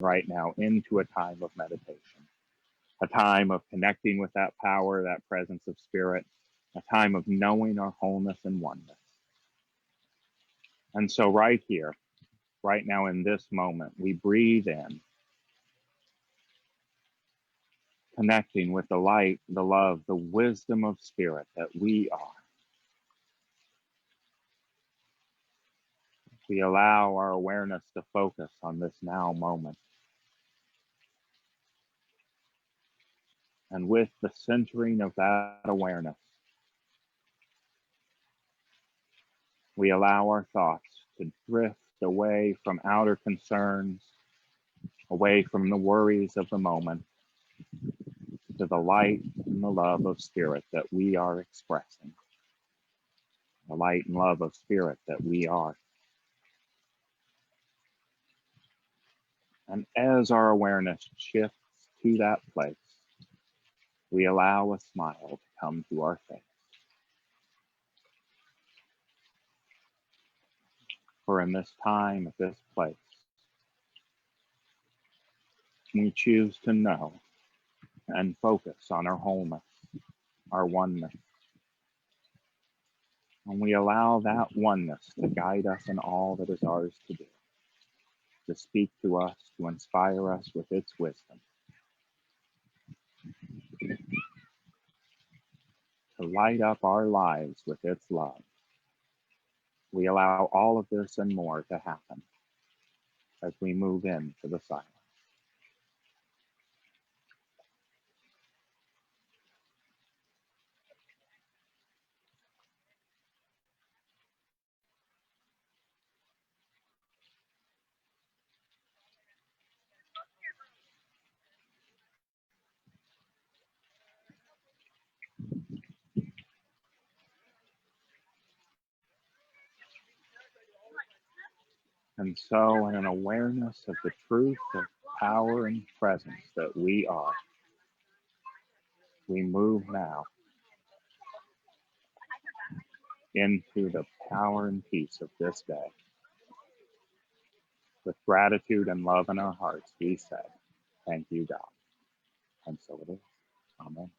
right now into a time of meditation, a time of connecting with that power, that presence of spirit, a time of knowing our wholeness and oneness. And so right here, right now in this moment, we breathe in, connecting with the light, the love, the wisdom of spirit that we are. We allow our awareness to focus on this now moment. And with the centering of that awareness, we allow our thoughts to drift away from outer concerns, away from the worries of the moment, to the light and the love of spirit that we are expressing. The light and love of spirit that we are. And as our awareness shifts to that place, we allow a smile to come to our face. For in this time, at this place, we choose to know and focus on our wholeness, our oneness. And we allow that oneness to guide us in all that is ours to do, to speak to us, to inspire us with its wisdom, to light up our lives with its love. We allow all of this and more to happen as we move into the silence. And so in an awareness of the truth of power and presence that we are, we move now into the power and peace of this day. With gratitude and love in our hearts, we say, thank you, God. And so it is. Amen.